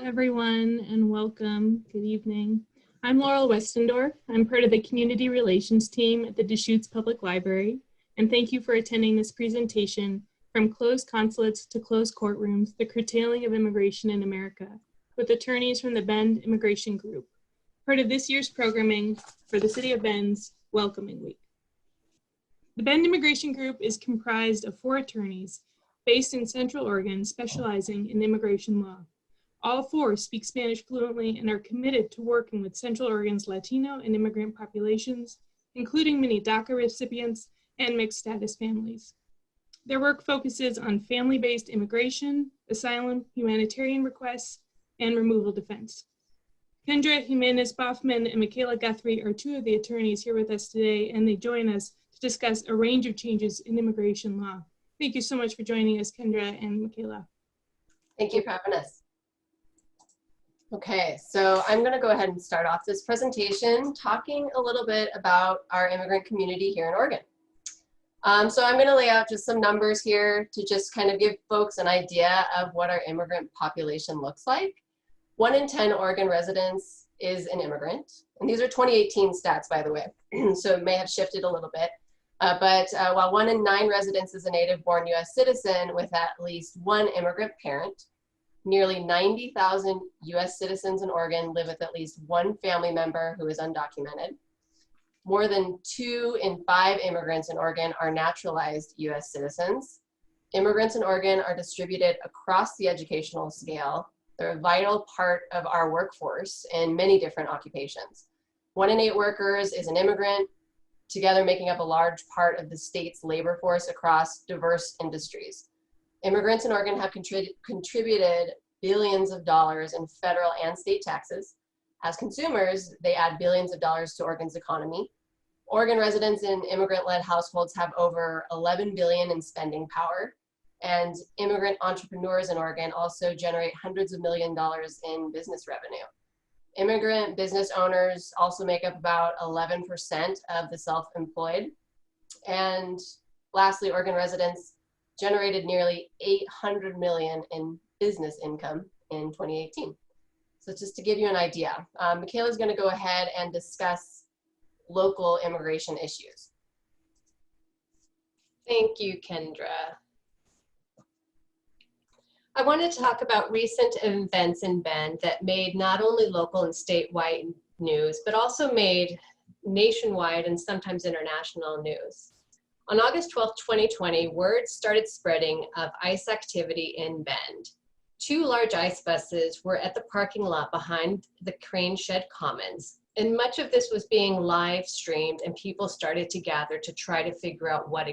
everyone, and welcome. Good evening. I'm Laurel Westendorf. I'm part of the Community Relations team at the Deschutes Public Library, and thank you for attending this presentation, From Closed Consulates to Closed Courtrooms, the Curtailing of Immigration in America, with attorneys from the Bend Immigration Group, part of this year's programming for the City of Bend's Welcoming Week. The Bend Immigration Group is comprised of 4 attorneys based in Central Oregon, specializing in immigration law. All 4 speak Spanish fluently and are committed to working with Central Oregon's Latino and immigrant populations, including many DACA recipients and mixed status families. Their work focuses on family-based immigration, asylum, humanitarian requests, and removal defense. Kendra Jimenez-Boffman and Michaela Guthrie are 2 of the attorneys here with us today, and they join us to discuss a range of changes in immigration law. Thank you so much for joining us, Kendra and Michaela. Thank you for having us. Okay, so I'm going to go ahead and start off this presentation talking a little bit about our immigrant community here in Oregon. So I'm going to lay out just some numbers here to just kind of give folks an idea of what our immigrant population looks like. 1 in 10 Oregon residents is an immigrant, and these are 2018 stats, by the way, so it may have shifted a little bit. While 1 in 9 residents is a native-born U.S. citizen with at least 1 immigrant parent, nearly 90,000 U.S. citizens in Oregon live with at least 1 family member who is undocumented. More than 2 in 5 immigrants in Oregon are naturalized U.S. citizens. Immigrants in Oregon are distributed across the educational scale. They're a vital part of our workforce in many different occupations. 1 in 8 workers is an immigrant, together making up a large part of the state's labor force across diverse industries. Immigrants in Oregon have contributed billions of dollars in federal and state taxes. As consumers, they add billions of dollars to Oregon's economy. Oregon residents in immigrant-led households have over 11 billion in spending power, and immigrant entrepreneurs in Oregon also generate hundreds of millions of dollars in business revenue. Immigrant business owners also make up about 11% of the self-employed. And lastly, Oregon residents generated nearly 800 million in business income in 2018. So just to give you an idea, Michaela's going to go ahead and discuss local immigration issues. Thank you, Kendra. I wanted to talk about recent events in Bend that made not only local and statewide news, but also made nationwide and sometimes international news. On August 12, 2020, word started spreading of ICE activity in Bend. 2 large ICE buses were at the parking lot behind the Crane Shed Commons, and much of this was being live streamed, and people started to gather to try to figure out what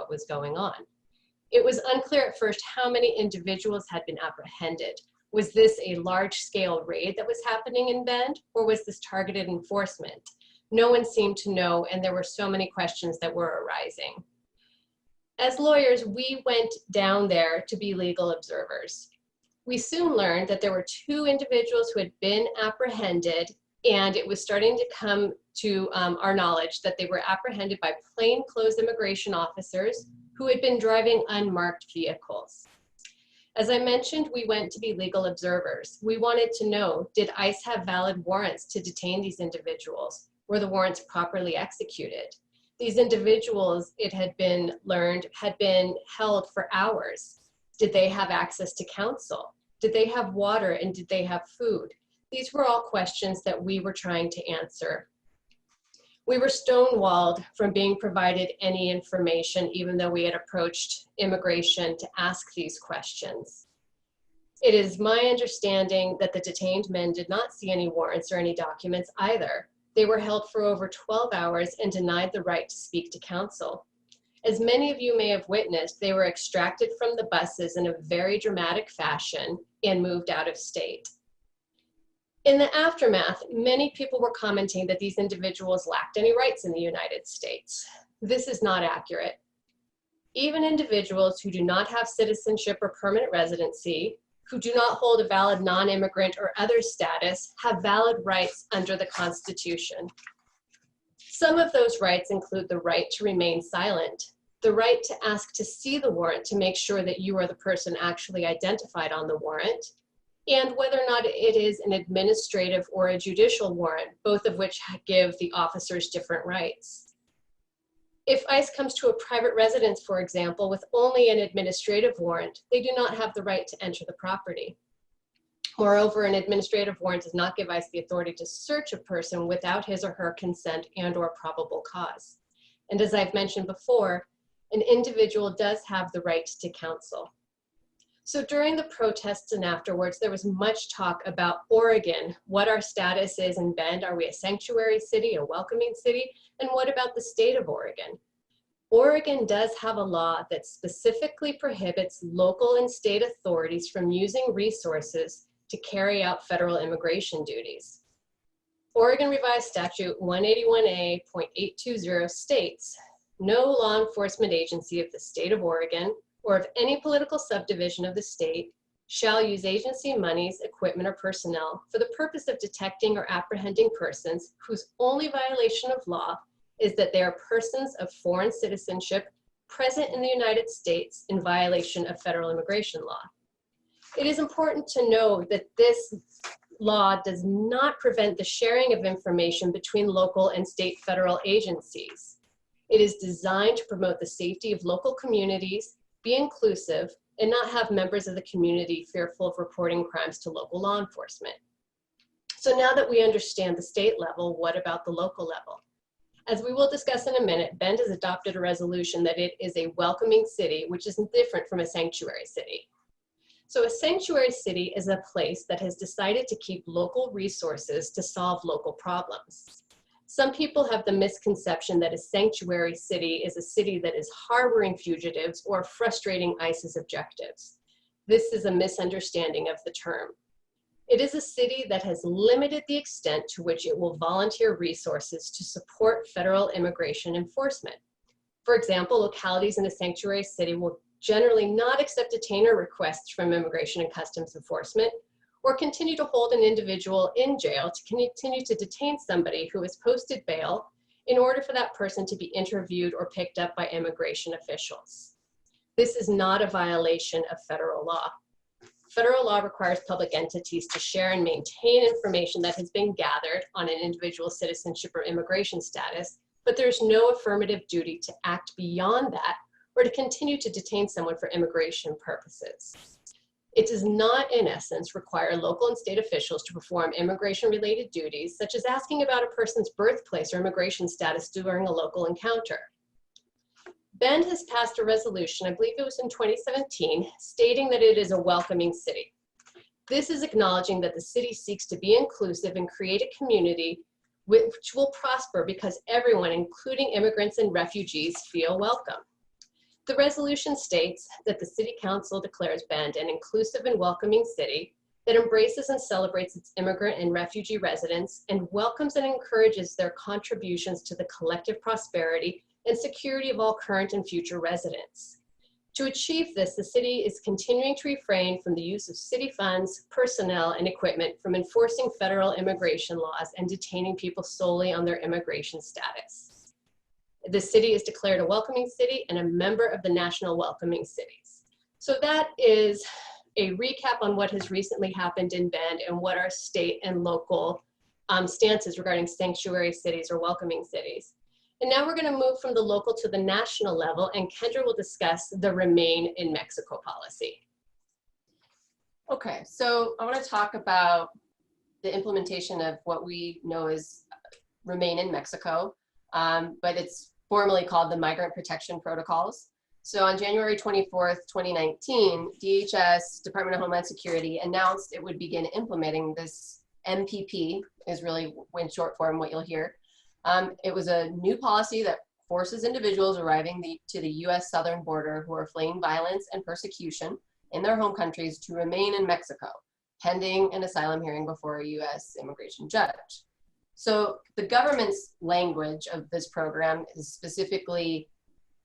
was going on. It was unclear at first how many individuals had been apprehended. Was this a large-scale raid that was happening in Bend, or was this targeted enforcement? No one seemed to know, and there were so many questions that were arising. As lawyers, we went down there to be legal observers. We soon learned that there were 2 individuals who had been apprehended, and it was starting to come to our knowledge that they were apprehended by plainclothes immigration officers who had been driving unmarked vehicles. As I mentioned, we went to be legal observers. We wanted to know, did ICE have valid warrants to detain these individuals? Were the warrants properly executed? These individuals, it had been learned, had been held for hours. Did they have access to counsel? Did they have water, and did they have food? These were all questions that we were trying to answer. We were stonewalled from being provided any information, even though we had approached immigration to ask these questions. It is my understanding that the detained men did not see any warrants or any documents either. They were held for over 12 hours and denied the right to speak to counsel. As many of you may have witnessed, they were extracted from the buses in a very dramatic fashion and moved out of state. In the aftermath, many people were commenting that these individuals lacked any rights in the United States. This is not accurate. Even individuals who do not have citizenship or permanent residency, who do not hold a valid non-immigrant or other status, have valid rights under the Constitution. Some of those rights include the right to remain silent, the right to ask to see the warrant to make sure that you are the person actually identified on the warrant, and whether or not it is an administrative or a judicial warrant, both of which give the officers different rights. If ICE comes to a private residence, for example, with only an administrative warrant, they do not have the right to enter the property. Moreover, an administrative warrant does not give ICE the authority to search a person without his or her consent and/or probable cause. And as I've mentioned before, an individual does have the right to counsel. So during the protests and afterwards, there was much talk about Oregon, what our status is in Bend. Are we a sanctuary city, a welcoming city? And what about the state of Oregon? Oregon does have a law that specifically prohibits local and state authorities from using resources to carry out federal immigration duties. Oregon Revised Statute 181A.820 states, no law enforcement agency of the state of Oregon or of any political subdivision of the state shall use agency monies, equipment, or personnel for the purpose of detecting or apprehending persons whose only violation of law is that they are persons of foreign citizenship present in the United States in violation of federal immigration law. It is important to know that this law does not prevent the sharing of information between local and state federal agencies. It is designed to promote the safety of local communities, be inclusive, and not have members of the community fearful of reporting crimes to local law enforcement. So now that we understand the state level, what about the local level? As we will discuss in a minute, Bend has adopted a resolution that it is a welcoming city, which is different from a sanctuary city. So a sanctuary city is a place that has decided to keep local resources to solve local problems. Some people have the misconception that a sanctuary city is a city that is harboring fugitives or frustrating ICE's objectives. This is a misunderstanding of the term. It is a city that has limited the extent to which it will volunteer resources to support federal immigration enforcement. For example, localities in a sanctuary city will generally not accept detainer requests from Immigration and Customs Enforcement, or continue to hold an individual in jail to continue to detain somebody who has posted bail in order for that person to be interviewed or picked up by immigration officials. This is not a violation of federal law. Federal law requires public entities to share and maintain information that has been gathered on an individual's citizenship or immigration status, but there's no affirmative duty to act beyond that or to continue to detain someone for immigration purposes. It does not, in essence, require local and state officials to perform immigration-related duties, such as asking about a person's birthplace or immigration status during a local encounter. Bend has passed a resolution, I believe it was in 2017, stating that it is a welcoming city. This is acknowledging that the city seeks to be inclusive and create a community which will prosper because everyone, including immigrants and refugees, feel welcome. The resolution states that the City Council declares Bend an inclusive and welcoming city that embraces and celebrates its immigrant and refugee residents and welcomes and encourages their contributions to the collective prosperity and security of all current and future residents. To achieve this, the city is continuing to refrain from the use of city funds, personnel, and equipment from enforcing federal immigration laws and detaining people solely on their immigration status. The city is declared a welcoming city and a member of the National Welcoming Cities. So that is a recap on what has recently happened in Bend and what our state and local stances regarding sanctuary cities or welcoming cities. And now we're going to move from the local to the national level, and Kendra will discuss the Remain in Mexico policy. Okay, so I want to talk about the implementation of what we know as Remain in Mexico, but it's formally called the Migrant Protection Protocols. So on January 24th, 2019, DHS, Department of Homeland Security, announced it would begin implementing this MPP, is really in short form what you'll hear. It was a new policy that forces individuals arriving to the US southern border who are fleeing violence and persecution in their home countries to remain in Mexico, pending an asylum hearing before a US immigration judge. So the government's language of this program is specifically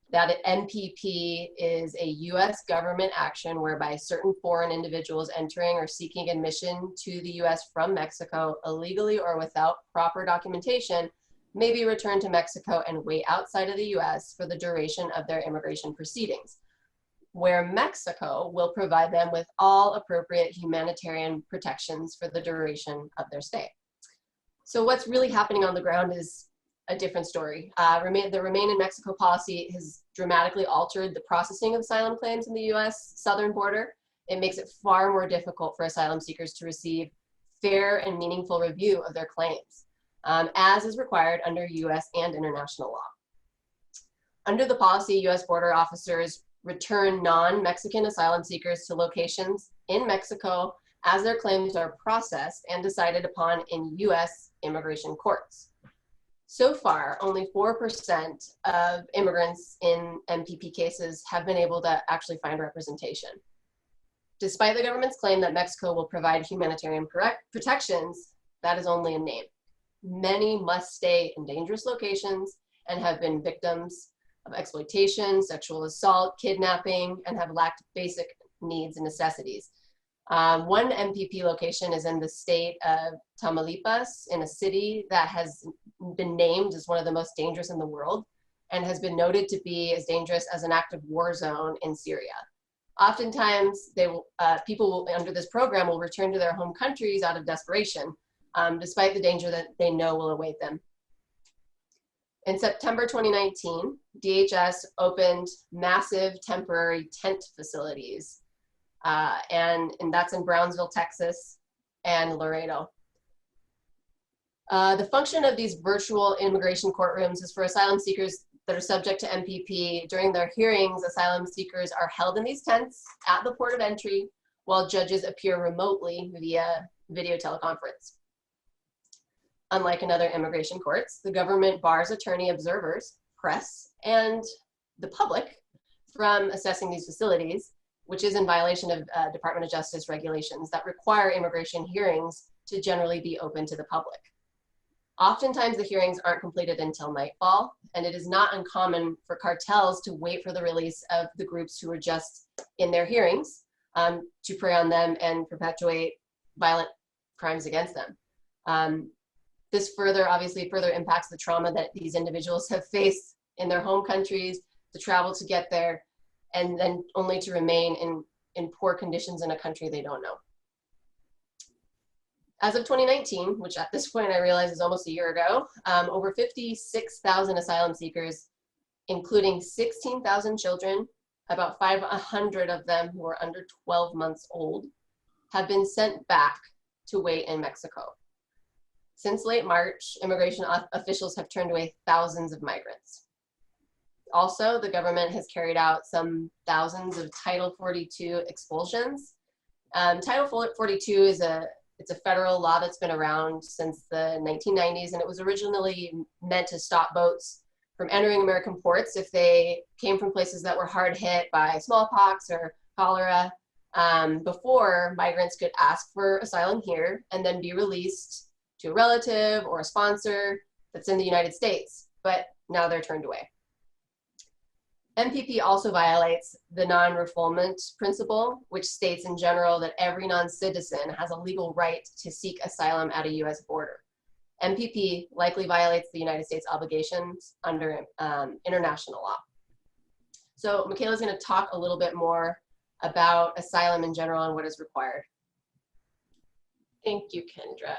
that an MPP is a US government action whereby certain foreign individuals entering or seeking admission to the US from Mexico illegally or without proper documentation may be returned to Mexico and wait outside of the US for the duration of their immigration proceedings. where Mexico will provide them with all appropriate humanitarian protections for the duration of their stay. So what's really happening on the ground is a different story. The Remain in Mexico policy has dramatically altered the processing of asylum claims in the US southern border. It makes it far more difficult for asylum seekers to receive fair and meaningful review of their claims, as is required under US and international law. Under the policy, US border officers return non-Mexican asylum seekers to locations in Mexico as their claims are processed and decided upon in US immigration courts. So far, only 4% of immigrants in MPP cases have been able to actually find representation. Despite the government's claim that Mexico will provide humanitarian protections, that is only a name. Many must stay in dangerous locations and have been victims of exploitation, sexual assault, kidnapping, and have lacked basic needs and necessities. One MPP location is in the state of Tamaulipas, in a city that has been named as one of the most dangerous in the world and has been noted to be as dangerous as an active war zone in Syria. Oftentimes, people under this program will return to their home countries out of desperation, despite the danger that they know will await them. In September 2019, DHS opened massive temporary tent facilities, and that's in Brownsville, Texas, and Laredo. The function of these virtual immigration courtrooms is for asylum seekers that are subject to MPP. During their hearings, asylum seekers are held in these tents at the port of entry while judges appear remotely via video teleconference. Unlike in other immigration courts, the government bars attorney observers, press, and the public from assessing these facilities, which is in violation of Department of Justice regulations that require immigration hearings to generally be open to the public. Oftentimes the hearings aren't completed until nightfall, and it is not uncommon for cartels to wait for the release of the groups who are just in their hearings to prey on them and perpetuate violent crimes against them. This obviously further impacts the trauma that these individuals have faced in their home countries, to travel to get there, and then only to remain in poor conditions in a country they don't know. As of 2019, which at this point I realize is almost a year ago, over 56,000 asylum seekers, including 16,000 children, about 500 of them who are under 12 months old, have been sent back to wait in Mexico. Since late March, immigration officials have turned away thousands of migrants. Also, the government has carried out some thousands of Title 42 expulsions. Title 42 is it's a federal law that's been around since the 1990s, and it was originally meant to stop boats from entering American ports if they came from places that were hard hit by smallpox or cholera, before migrants could ask for asylum here and then be released to a relative or a sponsor that's in the United States, but now they're turned away. MPP also violates the non-refoulement principle, which states in general that every non-citizen has a legal right to seek asylum at a US border. MPP likely violates the United States obligations under international law. So Michaela's going to talk a little bit more about asylum in general and what is required. Thank you, Kendra.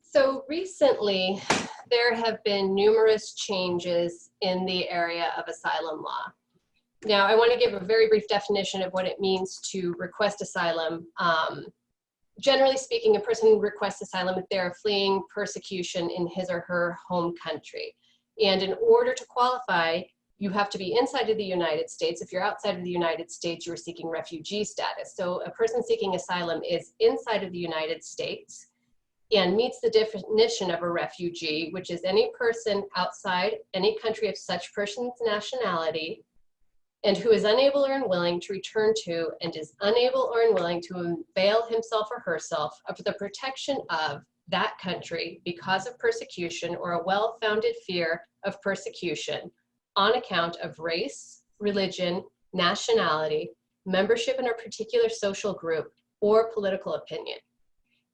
So recently, there have been numerous changes in the area of asylum law. Now, I want to give a very brief definition of what it means to request asylum. Generally speaking, a person requests asylum if they are fleeing persecution in his or her home country. And in order to qualify, you have to be inside of the United States. If you're outside of the United States, you're seeking refugee status. So a person seeking asylum is inside of the United States and meets the definition of a refugee, which is any person outside any country of such person's nationality and who is unable or unwilling to return to and is unable or unwilling to avail himself or herself of the protection of that country because of persecution or a well-founded fear of persecution on account of race, religion, nationality, membership in a particular social group, or political opinion.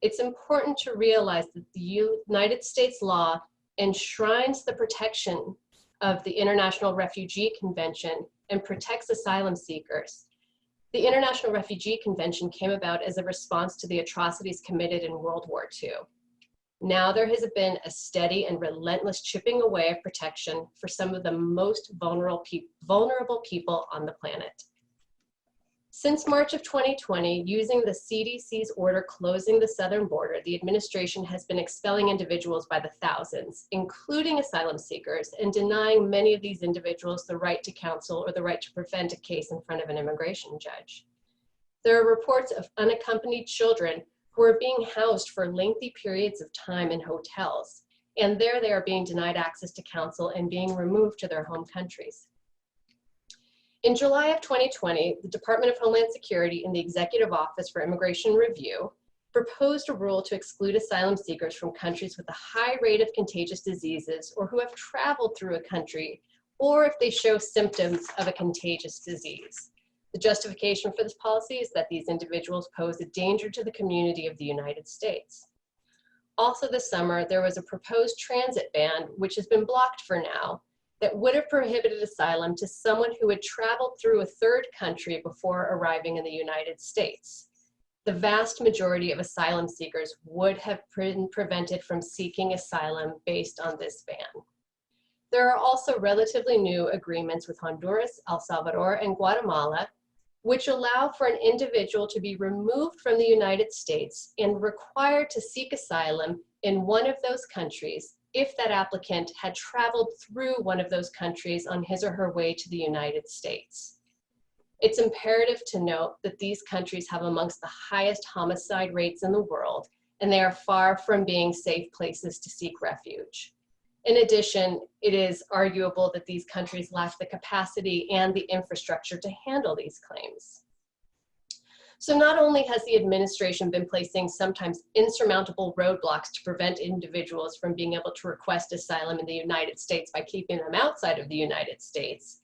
It's important to realize that the United States law enshrines the protection of the International Refugee Convention and protects asylum seekers. The International Refugee Convention came about as a response to the atrocities committed in World War II. Now there has been a steady and relentless chipping away of protection for some of the most vulnerable people on the planet. Since March of 2020, using the CDC's order closing the southern border, the administration has been expelling individuals by the thousands, including asylum seekers, and denying many of these individuals the right to counsel or the right to prevent a case in front of an immigration judge. There are reports of unaccompanied children who are being housed for lengthy periods of time in hotels, and there they are being denied access to counsel and being removed to their home countries. In July of 2020, the Department of Homeland Security and the Executive Office for Immigration Review proposed a rule to exclude asylum seekers from countries with a high rate of contagious diseases or who have traveled through a country, or if they show symptoms of a contagious disease. The justification for this policy is that these individuals pose a danger to the community of the United States. Also this summer, there was a proposed transit ban, which has been blocked for now, that would have prohibited asylum to someone who had traveled through a third country before arriving in the United States. The vast majority of asylum seekers would have been prevented from seeking asylum based on this ban. There are also relatively new agreements with Honduras, El Salvador, and Guatemala, which allow for an individual to be removed from the United States and required to seek asylum in one of those countries if that applicant had traveled through one of those countries on his or her way to the United States. It's imperative to note that these countries have amongst the highest homicide rates in the world, and they are far from being safe places to seek refuge. In addition, it is arguable that these countries lack the capacity and the infrastructure to handle these claims. So not only has the administration been placing sometimes insurmountable roadblocks to prevent individuals from being able to request asylum in the United States by keeping them outside of the United States,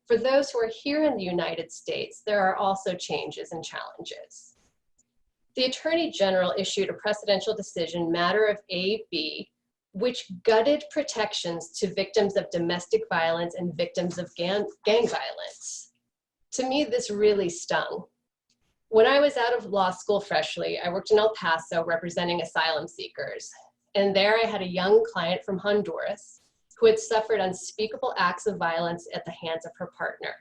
for those who are here in the United States, there are also changes and challenges. The Attorney General issued a precedential decision, Matter of AB, which gutted protections to victims of domestic violence and victims of gang violence. To me, this really stung. When I was out of law school freshly, I worked in El Paso representing asylum seekers. And there I had a young client from Honduras who had suffered unspeakable acts of violence at the hands of her partner.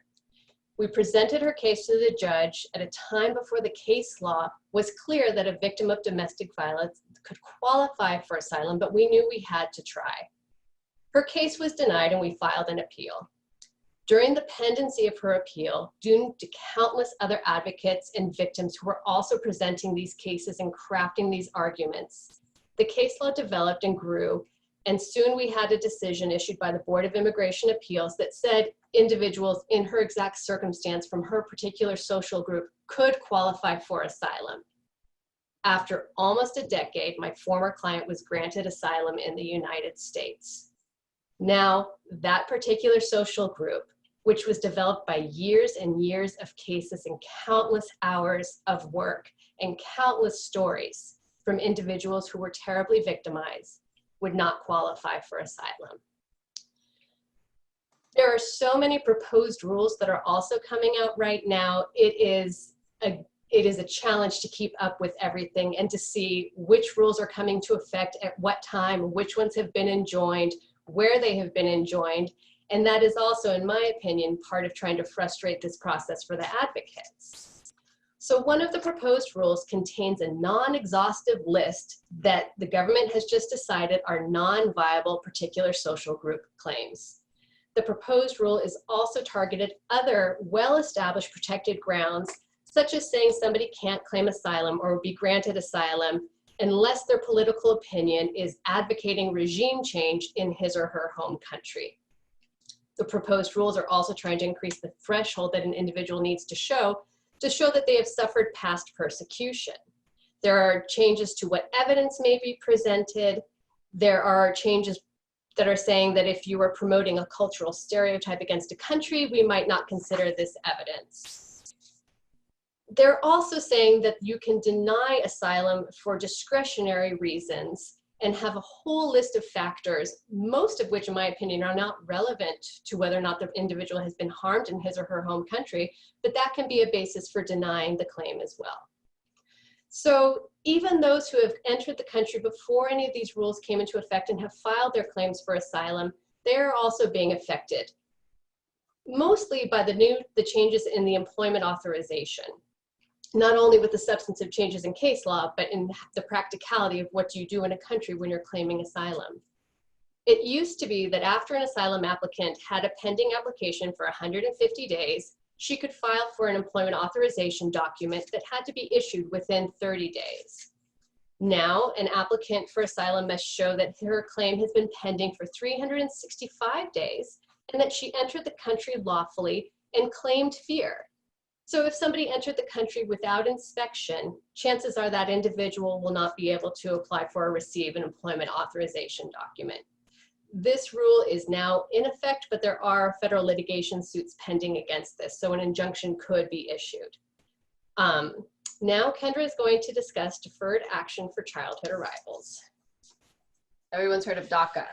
We presented her case to the judge at a time before the case law was clear that a victim of domestic violence could qualify for asylum, but we knew we had to try. Her case was denied and we filed an appeal. During the pendency of her appeal, due to countless other advocates and victims who were also presenting these cases and crafting these arguments, the case law developed and grew, and soon we had a decision issued by the Board of Immigration Appeals that said individuals in her exact circumstance from her particular social group could qualify for asylum. After almost a decade, my former client was granted asylum in the United States. Now, that particular social group, which was developed by years and years of cases and countless hours of work and countless stories from individuals who were terribly victimized, would not qualify for asylum. There are so many proposed rules that are also coming out right now. It is a challenge to keep up with everything and to see which rules are coming to effect at what time, which ones have been enjoined, where they have been enjoined. And that is also, in my opinion, part of trying to frustrate this process for the advocates. So one of the proposed rules contains a non-exhaustive list that the government has just decided are non-viable particular social group claims. The proposed rule is also targeted other well-established protected grounds, such as saying somebody can't claim asylum or be granted asylum unless their political opinion is advocating regime change in his or her home country. The proposed rules are also trying to increase the threshold that an individual needs to show that they have suffered past persecution. There are changes to what evidence may be presented. There are changes that are saying that if you are promoting a cultural stereotype against a country, we might not consider this evidence. They're also saying that you can deny asylum for discretionary reasons and have a whole list of factors, most of which, in my opinion, are not relevant to whether or not the individual has been harmed in his or her home country, but that can be a basis for denying the claim as well. So even those who have entered the country before any of these rules came into effect and have filed their claims for asylum, they're also being affected, mostly by the changes in the employment authorization, not only with the substantive changes in case law, but in the practicality of what you do in a country when you're claiming asylum. It used to be that after an asylum applicant had a pending application for 150 days, she could file for an employment authorization document that had to be issued within 30 days. Now, an applicant for asylum must show that her claim has been pending for 365 days and that she entered the country lawfully and claimed fear. So if somebody entered the country without inspection, chances are that individual will not be able to apply for or receive an employment authorization document. This rule is now in effect, but there are federal litigation suits pending against this, so an injunction could be issued. Now Kendra is going to discuss deferred action for childhood arrivals. Everyone's heard of DACA.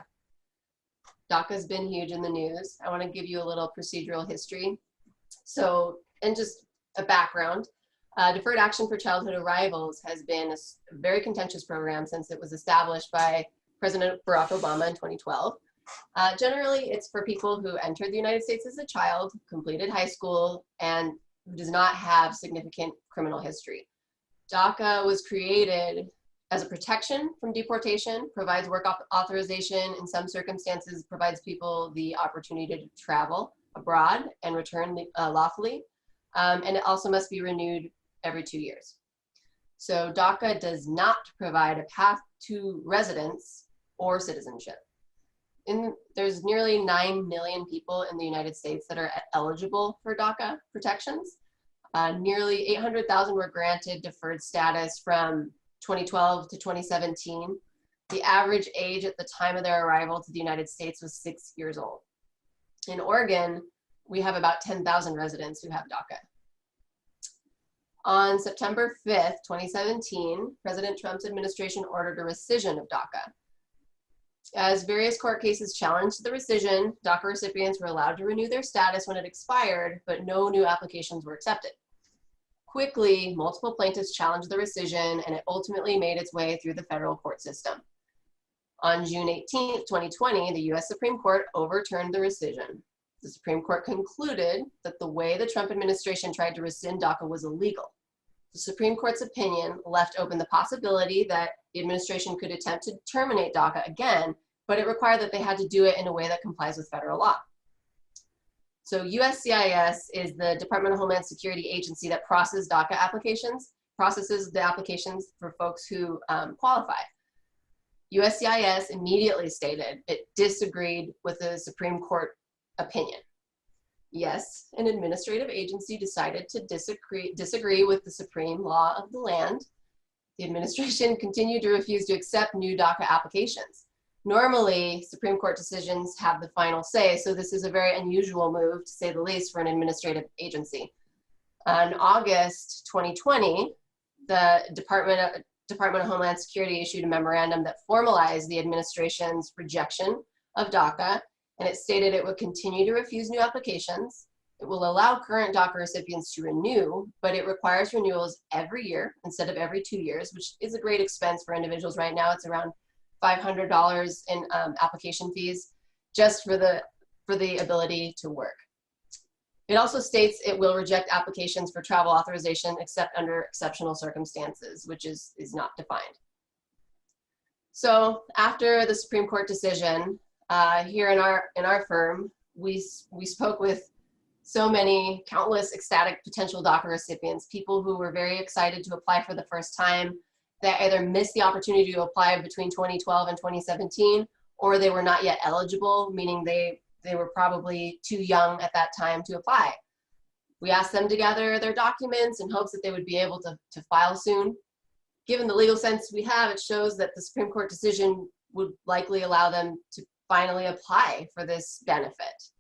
DACA's been huge in the news. I want to give you a little procedural history. So, and just a background, Deferred Action for Childhood Arrivals has been a very contentious program since it was established by President Barack Obama in 2012. Generally, it's for people who entered the United States as a child, completed high school, and who does not have significant criminal history. DACA was created as a protection from deportation, provides work authorization in some circumstances, provides people the opportunity to travel abroad and return lawfully, and it also must be renewed every 2 years. So DACA does not provide a path to residence or citizenship. There's nearly 9 million people in the United States that are eligible for DACA protections. Nearly 800,000 were granted deferred status from 2012 to 2017. The average age at the time of their arrival to the United States was 6 years old. In Oregon, we have about 10,000 residents who have DACA. On September 5th, 2017, President Trump's administration ordered a rescission of DACA. As various court cases challenged the rescission, DACA recipients were allowed to renew their status when it expired, but no new applications were accepted. Quickly, multiple plaintiffs challenged the rescission, and it ultimately made its way through the federal court system. On June 18th, 2020, the US Supreme Court overturned the rescission. The Supreme Court concluded that the way the Trump administration tried to rescind DACA was illegal. The Supreme Court's opinion left open the possibility that the administration could attempt to terminate DACA again, but it required that they had to do it in a way that complies with federal law. So USCIS is the Department of Homeland Security agency that processes DACA applications, processes the applications for folks who qualify. USCIS immediately stated it disagreed with the Supreme Court opinion. Yes, an administrative agency decided to disagree with the supreme law of the land. The administration continued to refuse to accept new DACA applications. Normally, Supreme Court decisions have the final say, so this is a very unusual move, to say the least, for an administrative agency. In August 2020, the Department of Homeland Security issued a memorandum that formalized the administration's rejection of DACA, and it stated it would continue to refuse new applications. It will allow current DACA recipients to renew, but it requires renewals every year instead of every 2 years, which is a great expense for individuals right now. It's around $500 in application fees just for the ability to work. It also states it will reject applications for travel authorization except under exceptional circumstances, which is not defined. So after the Supreme Court decision, here in our firm, we spoke with so many countless ecstatic potential DACA recipients, people who were very excited to apply for the first time, that either missed the opportunity to apply between 2012 and 2017, or they were not yet eligible, meaning they were probably too young at that time to apply. We asked them to gather their documents in hopes that they would be able to file soon. Given the legal sense we have, it shows that the Supreme Court decision would likely allow them to finally apply for this benefit.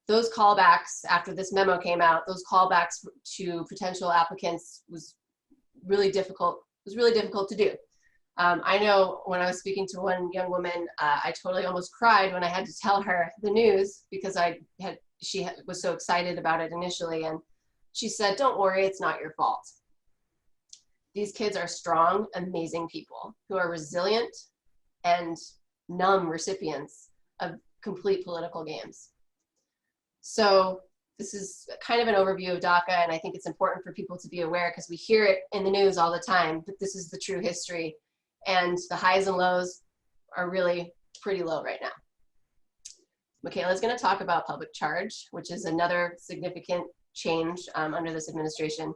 Those callbacks, after this memo came out, those callbacks to potential applicants was really difficult to do. I know when I was speaking to one young woman, I totally almost cried when I had to tell her the news because she was so excited about it initially. And she said, "Don't worry, it's not your fault." These kids are strong, amazing people who are resilient and numb recipients of complete political games. So this is kind of an overview of DACA, and I think it's important for people to be aware because we hear it in the news all the time, but this is the true history. And the highs and lows are really pretty low right now. Michaela's going to talk about public charge, which is another significant change under this administration.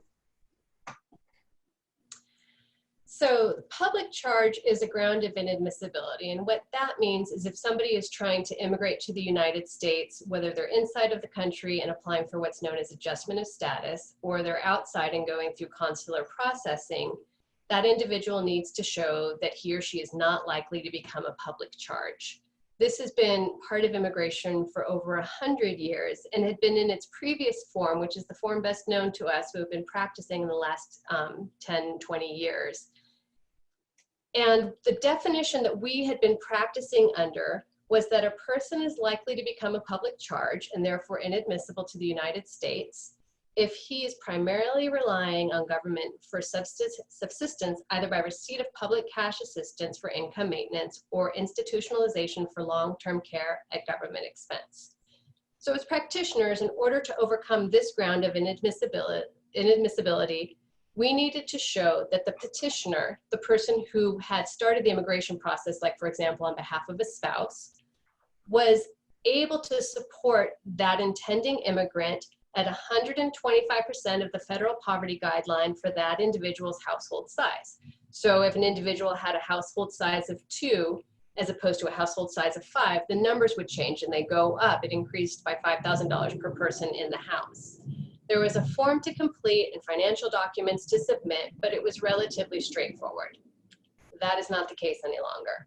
So public charge is a ground of inadmissibility. And what that means is if somebody is trying to immigrate to the United States, whether they're inside of the country and applying for what's known as adjustment of status, or they're outside and going through consular processing, that individual needs to show that he or she is not likely to become a public charge. This has been part of immigration for over 100 years and had been in its previous form, which is the form best known to us who have been practicing in the last 10, 20 years. And the definition that we had been practicing under was that a person is likely to become a public charge and therefore inadmissible to the United States if he is primarily relying on government for subsistence, either by receipt of public cash assistance for income maintenance or institutionalization for long-term care at government expense. So as practitioners, in order to overcome this ground of inadmissibility, we needed to show that the petitioner, the person who had started the immigration process, like for example, on behalf of a spouse, was able to support that intending immigrant at 125% of the federal poverty guideline for that individual's household size. So if an individual had a household size of 2, as opposed to a household size of 5, the numbers would change and they go up. It increased by $5,000 per person in the house. There was a form to complete and financial documents to submit, but it was relatively straightforward. That is not the case any longer.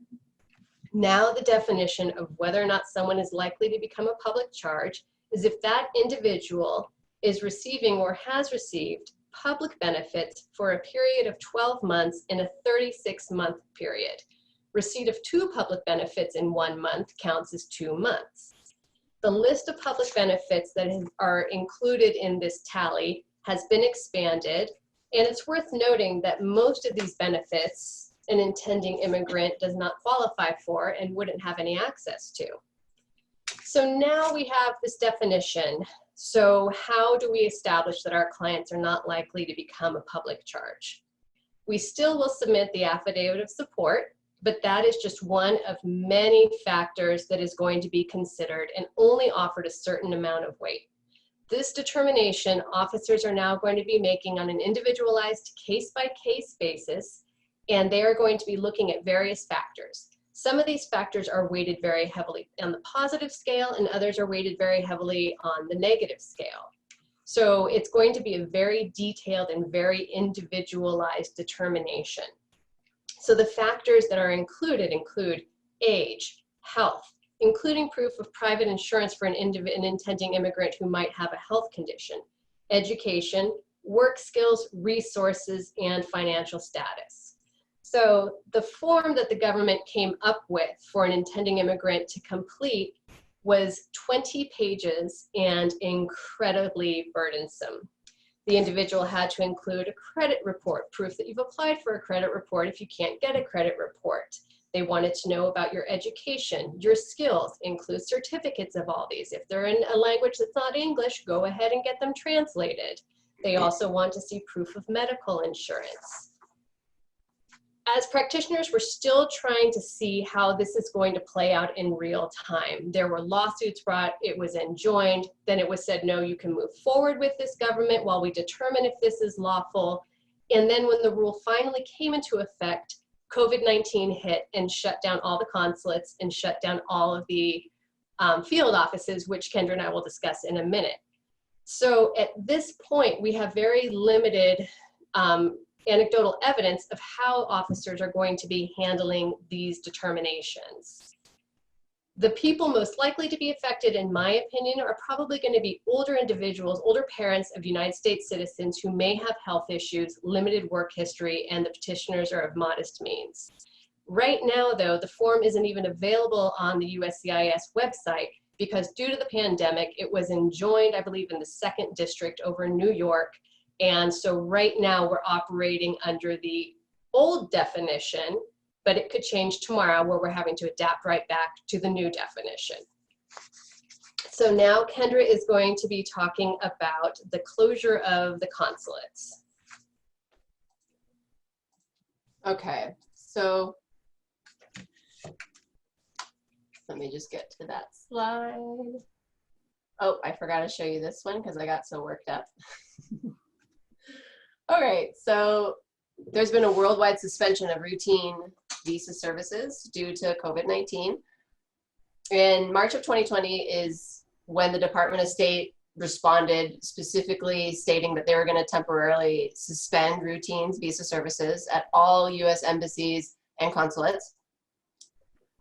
Now the definition of whether or not someone is likely to become a public charge is if that individual is receiving or has received public benefits for a period of 12 months in a 36-month period. Receipt of 2 public benefits in 1 month counts as 2 months. The list of public benefits that are included in this tally has been expanded, and it's worth noting that most of these benefits an intending immigrant does not qualify for and wouldn't have any access to. So now we have this definition. So how do we establish that our clients are not likely to become a public charge? We still will submit the affidavit of support, but that is just one of many factors that is going to be considered and only offered a certain amount of weight. This determination officers are now going to be making on an individualized case-by-case basis, and they are going to be looking at various factors. Some of these factors are weighted very heavily on the positive scale, and others are weighted very heavily on the negative scale. So it's going to be a very detailed and very individualized determination. So the factors that are included include age, health, including proof of private insurance for an intending immigrant who might have a health condition, education, work skills, resources, and financial status. So the form that the government came up with for an intending immigrant to complete was 20 pages and incredibly burdensome. The individual had to include a credit report, proof that you've applied for a credit report if you can't get a credit report. They wanted to know about your education, your skills, include certificates of all these. If they're in a language that's not English, go ahead and get them translated. They also want to see proof of medical insurance. As practitioners, we're still trying to see how this is going to play out in real time. There were lawsuits brought, it was enjoined, then it was said, no, you can move forward with this government while we determine if this is lawful. And then when the rule finally came into effect, COVID-19 hit and shut down all the consulates and shut down all of the field offices, which Kendra and I will discuss in a minute. So at this point, we have very limited anecdotal evidence of how officers are going to be handling these determinations. The people most likely to be affected, in my opinion, are probably going to be older individuals, older parents of United States citizens who may have health issues, limited work history, and the petitioners are of modest means. Right now, though, the form isn't even available on the USCIS website because due to the pandemic, it was enjoined, I believe, in the 2nd District over in New York. And so right now we're operating under the old definition, but it could change tomorrow where we're having to adapt right back to the new definition. So now Kendra is going to be talking about the closure of the consulates. Okay, so let me just get to that slide. Oh, I forgot to show you this one because I got so worked up. All right, so there's been a worldwide suspension of routine visa services due to COVID-19. In March of 2020 is when the Department of State responded, specifically stating that they were going to temporarily suspend routine visa services at all US embassies and consulates.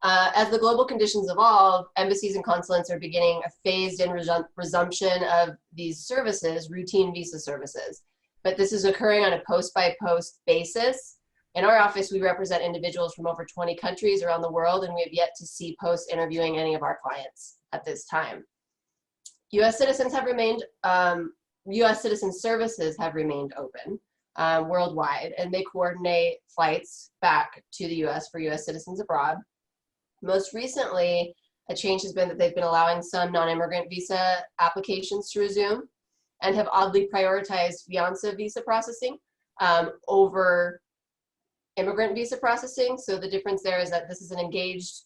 As the global conditions evolve, embassies and consulates are beginning a phased-in resumption of these services, routine visa services. But this is occurring on a post-by-post basis. In our office, we represent individuals from over 20 countries around the world, and we have yet to see posts interviewing any of our clients at this time. U.S. citizens have remained, U.S. citizen services have remained open worldwide, and they coordinate flights back to the U.S. for U.S. citizens abroad. Most recently, a change has been that they've been allowing some non-immigrant visa applications to resume and have oddly prioritized fiancé visa processing over immigrant visa processing. So the difference there is that this is an engaged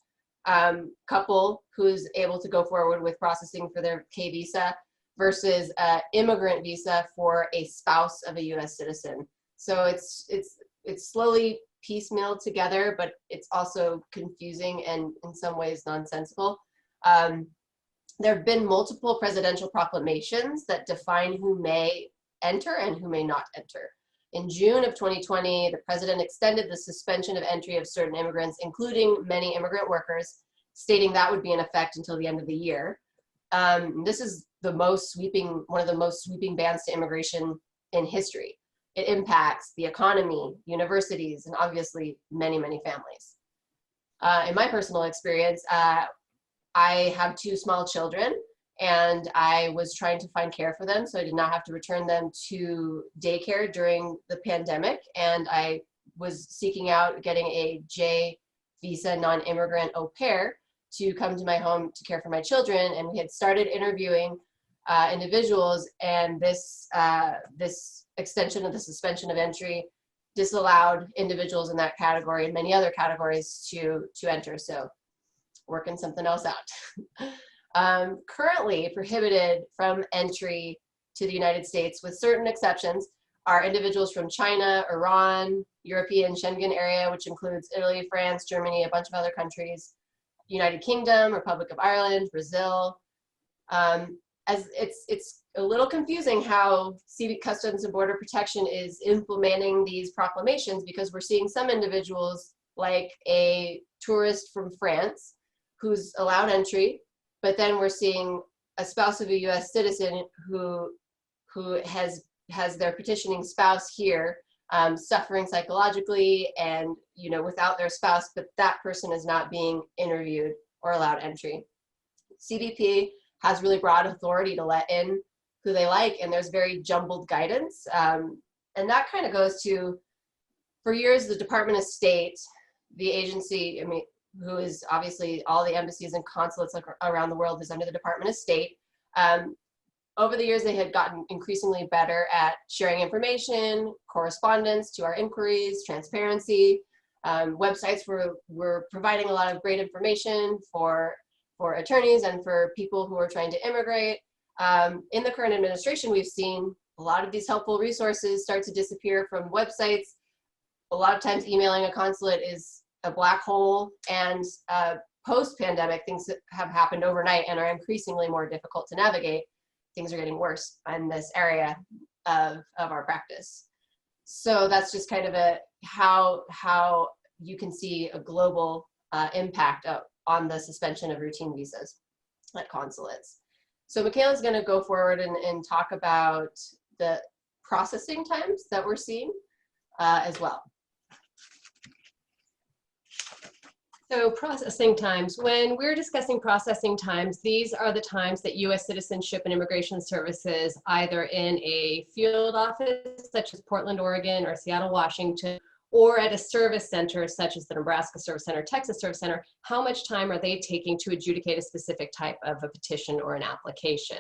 couple who's able to go forward with processing for their K visa versus immigrant visa for a spouse of a U.S. citizen. So it's slowly piecemeal together, but it's also confusing and in some ways nonsensical. There have been multiple presidential proclamations that define who may enter and who may not enter. In June of 2020, the president extended the suspension of entry of certain immigrants, including many immigrant workers, stating that would be in effect until the end of the year. This is the most sweeping, one of the most sweeping bans to immigration in history. It impacts the economy, universities, and obviously many, many families. In my personal experience, I have 2 small children, and I was trying to find care for them, so I did not have to return them to daycare during the pandemic, and I was seeking out getting a J visa non-immigrant au pair to come to my home to care for my children, and we had started interviewing individuals, and this extension of the suspension of entry disallowed individuals in that category and many other categories to enter. So working something else out. Currently prohibited from entry to the United States, with certain exceptions, are individuals from China, Iran, European Schengen area, which includes Italy, France, Germany, a bunch of other countries, United Kingdom, Republic of Ireland, Brazil. As it's a little confusing how Customs and Border Protection is implementing these proclamations, because we're seeing some individuals, like a tourist from France who's allowed entry, but then we're seeing a spouse of a U.S. citizen who has their petitioning spouse here suffering psychologically and without their spouse, but that person is not being interviewed or allowed entry. CBP has really broad authority to let in who they like, and there's very jumbled guidance. And that kind of goes to, for years, the Department of State, the agency, who is obviously all the embassies and consulates around the world is under the Department of State. Over the years, they had gotten increasingly better at sharing information, correspondence to our inquiries, transparency. Websites were providing a lot of great information for attorneys and for people who are trying to immigrate. In the current administration, we've seen a lot of these helpful resources start to disappear from websites. A lot of times emailing a consulate is a black hole, and post-pandemic, things have happened overnight and are increasingly more difficult to navigate. Things are getting worse in this area of our practice. So that's just kind of how you can see a global impact on the suspension of routine visas at consulates. So Michaela's going to go forward and talk about the processing times that we're seeing as well. So processing times, when we're discussing processing times, these are the times that U.S. Citizenship and Immigration Services, either in a field office such as Portland, Oregon, or Seattle, Washington, or at a service center such as the Nebraska Service Center, Texas Service Center, how much time are they taking to adjudicate a specific type of a petition or an application?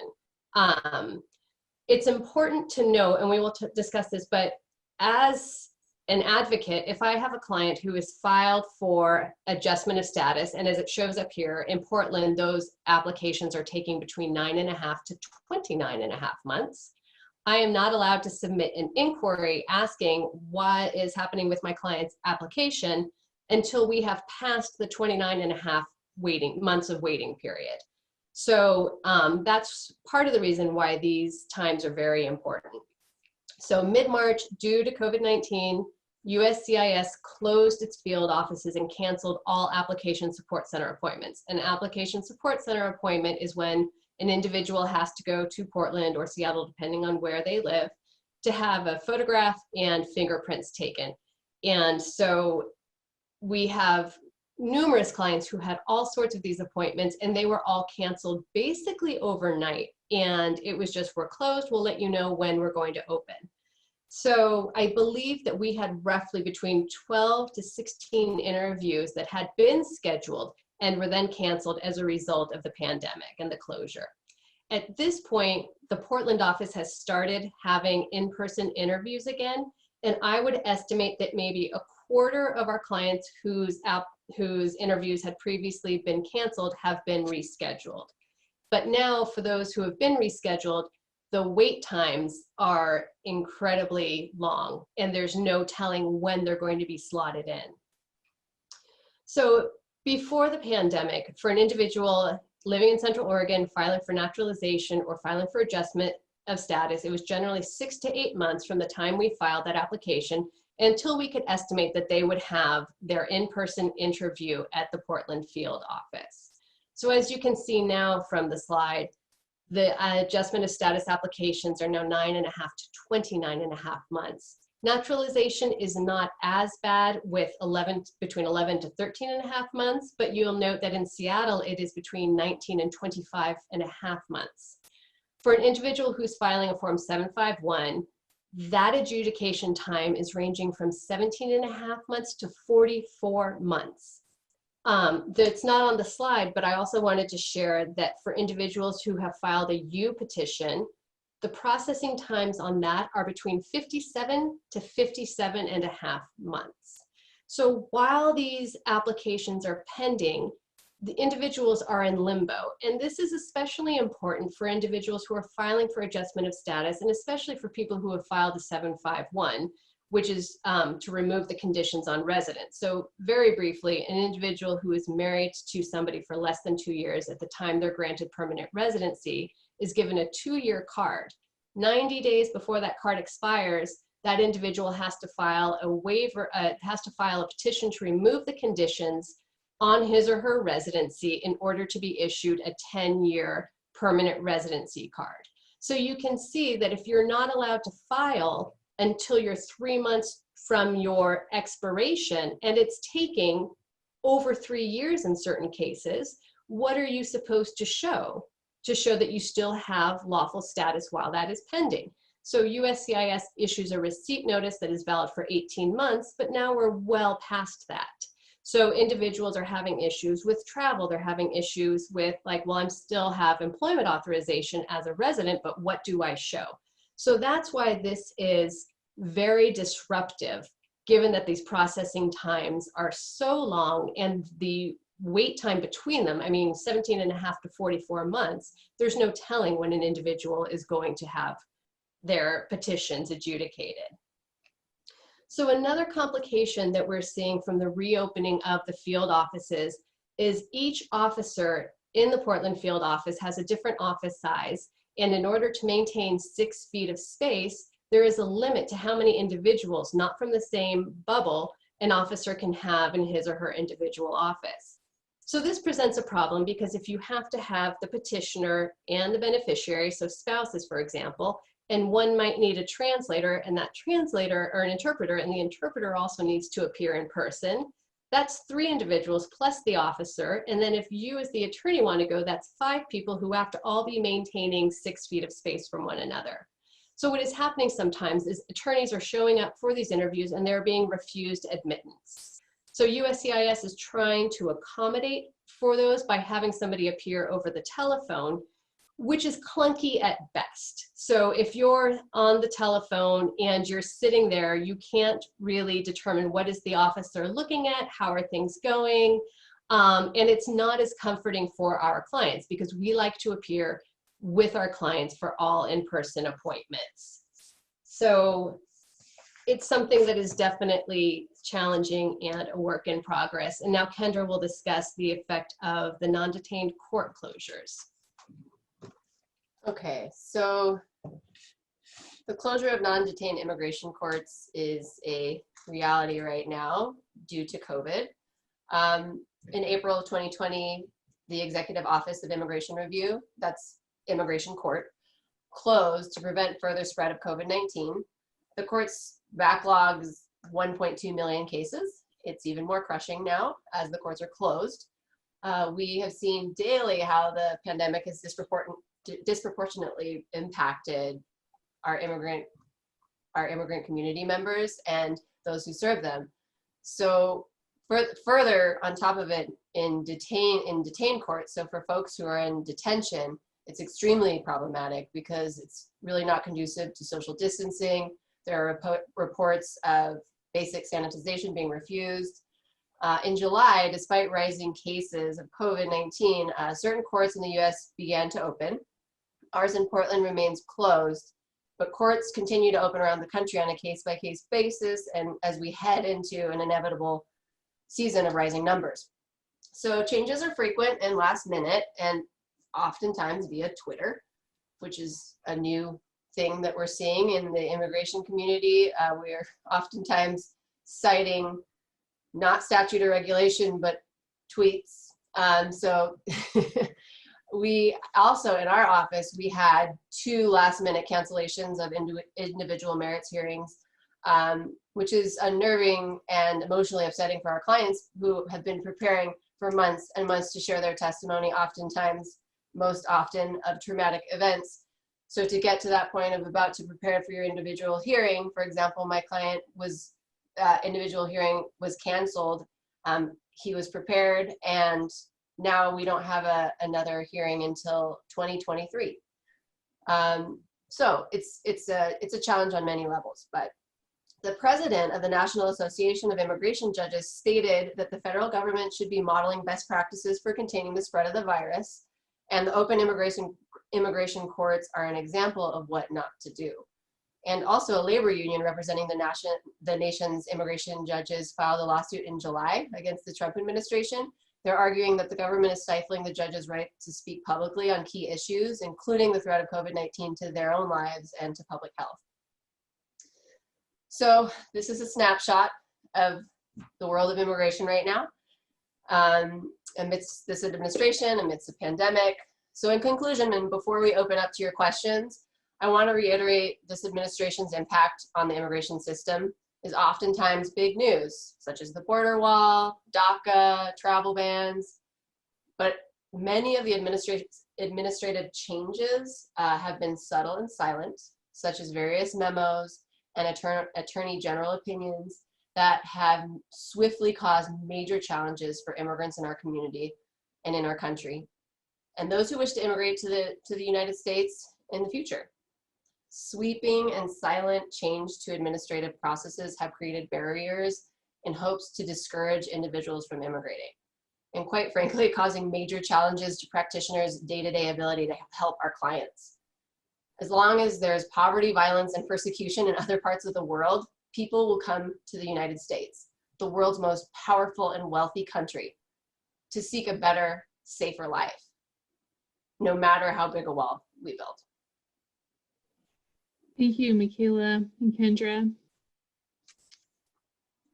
It's important to know, and we will discuss this, but as an advocate, if I have a client who is filed for adjustment of status, and as it shows up here in Portland, those applications are taking between 9.5 to 29.5 months, I am not allowed to submit an inquiry asking what is happening with my client's application until we have passed the 29.5 months of waiting period. So that's part of the reason why these times are very important. So mid-March, due to COVID-19, USCIS closed its field offices and canceled all application support center appointments. An application support center appointment is when an individual has to go to Portland or Seattle, depending on where they live, to have a photograph and fingerprints taken. And so we have numerous clients who had all sorts of these appointments, and they were all canceled basically overnight. And it was just, we're closed, we'll let you know when we're going to open. So I believe that we had roughly between 12 to 16 interviews that had been scheduled and were then canceled as a result of the pandemic and the closure. At this point, the Portland office has started having in-person interviews again, and I would estimate that maybe a quarter of our clients whose interviews had previously been canceled have been rescheduled. But now for those who have been rescheduled, the wait times are incredibly long, and there's no telling when they're going to be slotted in. So before the pandemic, for an individual living in Central Oregon, filing for naturalization or filing for adjustment of status, it was generally 6 to 8 months from the time we filed that application until we could estimate that they would have their in-person interview at the Portland field office. So as you can see now from the slide, the adjustment of status applications are now 9.5 to 29.5 months. Naturalization is not as bad with between 11 to 13.5 months, but you'll note that in Seattle, it is between 19 and 25.5 months. For an individual who's filing a Form 751, that adjudication time is ranging from 17.5 months to 44 months. That's not on the slide, but I also wanted to share that for individuals who have filed a U petition, the processing times on that are between 57 to 57.5 months. So while these applications are pending, the individuals are in limbo. And this is especially important for individuals who are filing for adjustment of status, and especially for people who have filed a 751, which is to remove the conditions on residence. So very briefly, an individual who is married to somebody for less than 2 years at the time they're granted permanent residency is given a 2-year card. 90 days before that card expires, that individual has to file a waiver, has to file a petition to remove the conditions on his or her residency in order to be issued a 10-year permanent residency card. So you can see that if you're not allowed to file until you're 3 months from your expiration, and it's taking over 3 years in certain cases, what are you supposed to show? To show that you still have lawful status while that is pending. So USCIS issues a receipt notice that is valid for 18 months, but now we're well past that. So individuals are having issues with travel. They're having issues with like, well, I still have employment authorization as a resident, but what do I show? So that's why this is very disruptive, given that these processing times are so long and the wait time between them, I mean, 17.5 to 44 months, there's no telling when an individual is going to have their petitions adjudicated. So another complication that we're seeing from the reopening of the field offices is each officer in the Portland field office has a different office size. And in order to maintain 6 feet of space, there is a limit to how many individuals, not from the same bubble, an officer can have in his or her individual office. So this presents a problem because if you have to have the petitioner and the beneficiary, so spouses, for example, and one might need a translator, and that translator or an interpreter, and the interpreter also needs to appear in person. That's 3 individuals plus the officer. And then if you as the attorney want to go, that's 5 people who have to all be maintaining 6 feet of space from one another. So what is happening sometimes is attorneys are showing up for these interviews and they're being refused admittance. So USCIS is trying to accommodate for those by having somebody appear over the telephone, which is clunky at best. So if you're on the telephone and you're sitting there, you can't really determine what is the officer looking at, how are things going, and it's not as comforting for our clients because we like to appear with our clients for all in-person appointments. So it's something that is definitely challenging and a work in progress. And now Kendra will discuss the effect of the non-detained court closures. Okay, so the closure of non-detained immigration courts is a reality right now due to COVID. In April of 2020, the Executive Office of Immigration Review, that's Immigration Court, closed to prevent further spread of COVID-19. The court's backlogs 1.2 million cases. It's even more crushing now as the courts are closed. We have seen daily how the pandemic has disproportionately impacted our immigrant community members and those who serve them. So further on top of it, in detained courts, so for folks who are in detention, it's extremely problematic because it's really not conducive to social distancing. There are reports of basic sanitization being refused. In July, despite rising cases of COVID-19, certain courts in the US began to open. Ours in Portland remains closed, but courts continue to open around the country on a case-by-case basis, and as we head into an inevitable season of rising numbers. So changes are frequent and last minute, and oftentimes via Twitter, which is a new thing that we're seeing in the immigration community. We are oftentimes citing not statute or regulation, but tweets. So we also, in our office, we had 2 last-minute cancellations of individual merits hearings, which is unnerving and emotionally upsetting for our clients who have been preparing for months and months to share their testimony, oftentimes, most often, of traumatic events. So to get to that point of about to prepare for your individual hearing, for example, my client was, individual hearing was canceled. He was prepared, and now we don't have another hearing until 2023. So it's a challenge on many levels, but the president of the National Association of Immigration Judges stated that the federal government should be modeling best practices for containing the spread of the virus, and the open immigration courts are an example of what not to do. And also a labor union representing the nation's immigration judges filed a lawsuit in July against the Trump administration. They're arguing that the government is stifling the judges' right to speak publicly on key issues, including the threat of COVID-19 to their own lives and to public health. So this is a snapshot of the world of immigration right now, amidst this administration, amidst the pandemic. So in conclusion, and before we open up to your questions, I want to reiterate this administration's impact on the immigration system is oftentimes big news, such as the border wall, DACA, travel bans, but many of the administrative changes have been subtle and silent, such as various memos and attorney general opinions that have swiftly caused major challenges for immigrants in our community and in our country, and those who wish to immigrate to the United States in the future. Sweeping and silent change to administrative processes have created barriers in hopes to discourage individuals from immigrating, and quite frankly, causing major challenges to practitioners' day-to-day ability to help our clients. As long as there's poverty, violence, and persecution in other parts of the world, people will come to the United States, the world's most powerful and wealthy country, to seek a better, safer life, no matter how big a wall we build. Thank you, Michaela and Kendra.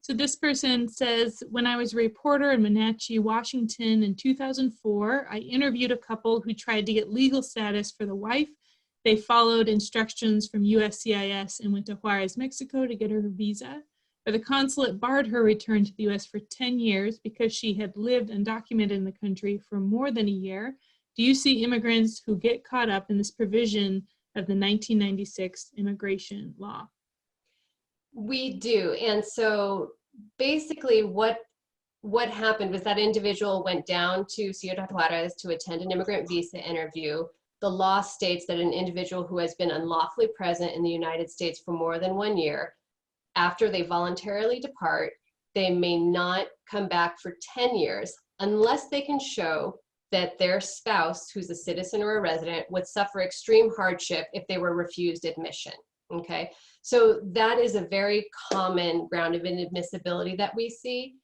So this person says, when I was a reporter in Wenatchee, Washington in 2004, I interviewed a couple who tried to get legal status for the wife. They followed instructions from USCIS and went to Juarez, Mexico to get her visa. But the consulate barred her return to the US for 10 years because she had lived undocumented in the country for more than a year. Do you see immigrants who get caught up in this provision of the 1996 immigration law? We do. And so basically what happened was that individual went down to Ciudad Juarez to attend an immigrant visa interview. The law states that an individual who has been unlawfully present in the United States for more than 1 year, after they voluntarily depart, they may not come back for 10 years unless they can show that their spouse, who's a citizen or a resident, would suffer extreme hardship if they were refused admission. Okay, so that is a very common ground of inadmissibility that we see.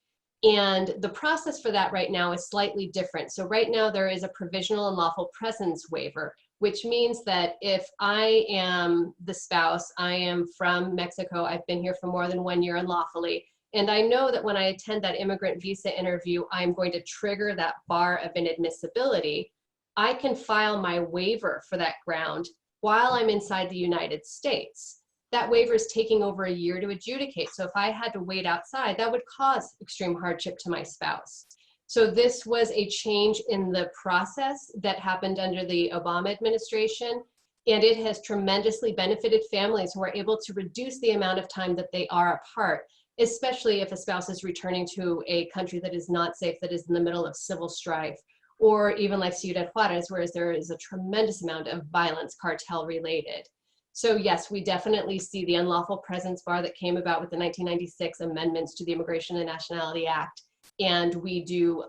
And the process for that right now is slightly different. So right now there is a provisional unlawful presence waiver, which means that if I am the spouse, I am from Mexico, I've been here for more than 1 year unlawfully, and I know that when I attend that immigrant visa interview, I'm going to trigger that bar of inadmissibility, I can file my waiver for that ground while I'm inside the United States. That waiver is taking over a year to adjudicate. So if I had to wait outside, that would cause extreme hardship to my spouse. So this was a change in the process that happened under the Obama administration, and it has tremendously benefited families who are able to reduce the amount of time that they are apart, especially if a spouse is returning to a country that is not safe, that is in the middle of civil strife, or even like Ciudad Juarez, whereas there is a tremendous amount of violence cartel related. So yes, we definitely see the unlawful presence bar that came about with the 1996 amendments to the Immigration and Nationality Act, and we do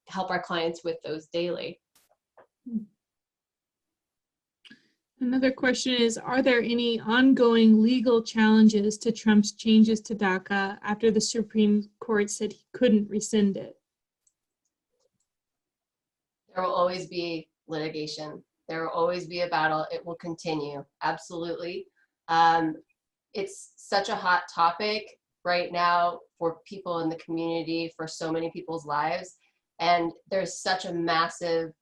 help our clients with those daily. Another question is, are there any ongoing legal challenges to Trump's changes to DACA after the Supreme Court said he couldn't rescind it? There will always be litigation. There will always be a battle. It will continue, absolutely. It's such a hot topic right now for people in the community, for so many people's lives. And there's such a massive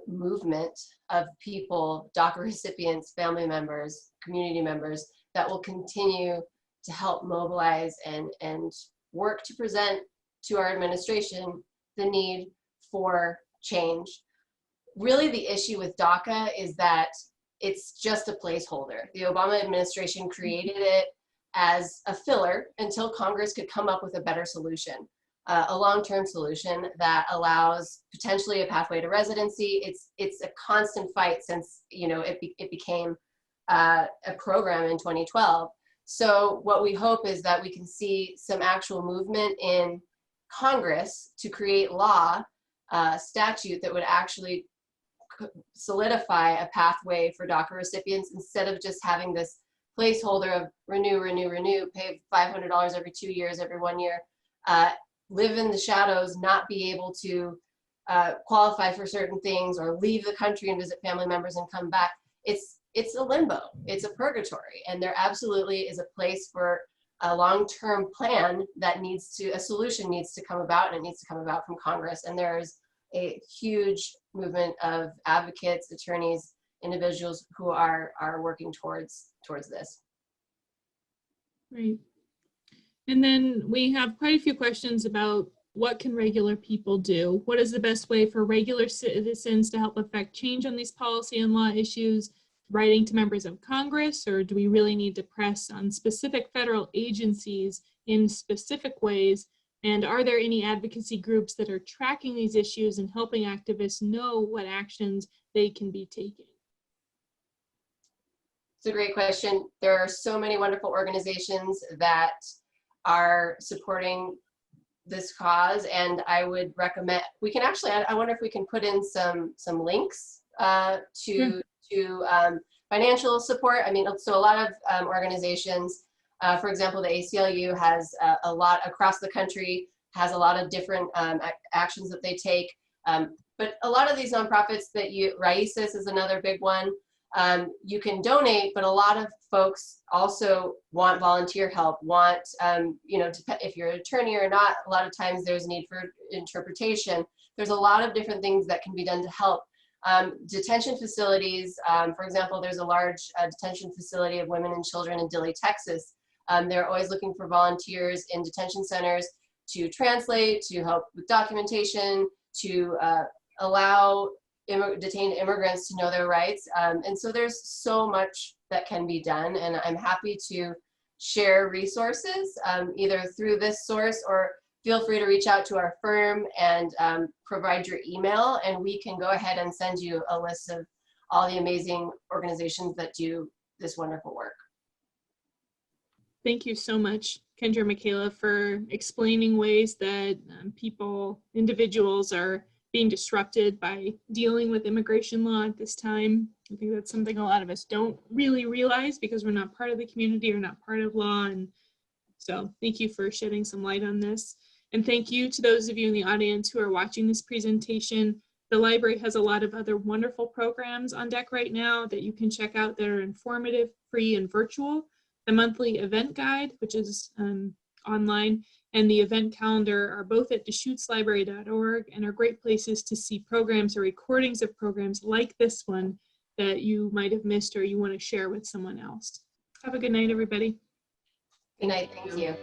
movement of people, DACA recipients, family members, community members, that will continue to help mobilize and work to present to our administration the need for change. Really, the issue with DACA is that it's just a placeholder. The Obama administration created it as a filler until Congress could come up with a better solution, a long-term solution that allows potentially a pathway to residency. It's a constant fight since it became a program in 2012. So what we hope is that we can see some actual movement in Congress to create law, statute that would actually solidify a pathway for DACA recipients instead of just having this placeholder of renew, pay $500 every 2 years, every 1 year, live in the shadows, not be able to qualify for certain things, or leave the country and visit family members and come back. It's a limbo, it's a purgatory, and there absolutely is a place for a long-term plan that a solution needs to come about, and it needs to come about from Congress. And there's a huge movement of advocates, attorneys, individuals who are working towards this. Right. And then we have quite a few questions about what can regular people do? What is the best way for regular citizens to help affect change on these policy and law issues? Writing to members of Congress, or do we really need to press on specific federal agencies in specific ways? And are there any advocacy groups that are tracking these issues and helping activists know what actions they can be taking? It's a great question. There are so many wonderful organizations that are supporting this cause, and I would recommend, we can actually, I wonder if we can put in some links to financial support. I mean, so a lot of organizations, for example, the ACLU has a lot across the country, has a lot of different actions that they take. But a lot of these nonprofits that Raices is another big one. You can donate, but a lot of folks also want volunteer help, want, you know, if you're an attorney or not, a lot of times there's a need for interpretation. There's a lot of different things that can be done to help. Detention facilities, for example, there's a large detention facility of women and children in Dilley, Texas. They're always looking for volunteers in detention centers to translate, to help with documentation, to allow detained immigrants to know their rights. And so there's so much that can be done, and I'm happy to share resources either through this source, or feel free to reach out to our firm and provide your email, and we can go ahead and send you a list of all the amazing organizations that do this wonderful work. Thank you so much, Kendra and Michaela, for explaining ways that individuals are being disrupted by dealing with immigration law at this time. I think that's something a lot of us don't really realize because we're not part of the community or not part of law. And so thank you for shedding some light on this. And thank you to those of you in the audience who are watching this presentation. The library has a lot of other wonderful programs on deck right now that you can check out that are informative, free, and virtual. The monthly event guide, which is online, and the event calendar are both at DeschutesLibrary.org and are great places to see programs or recordings of programs like this one that you might have missed or you want to share with someone else. Have a good night, everybody. Good night, thank you.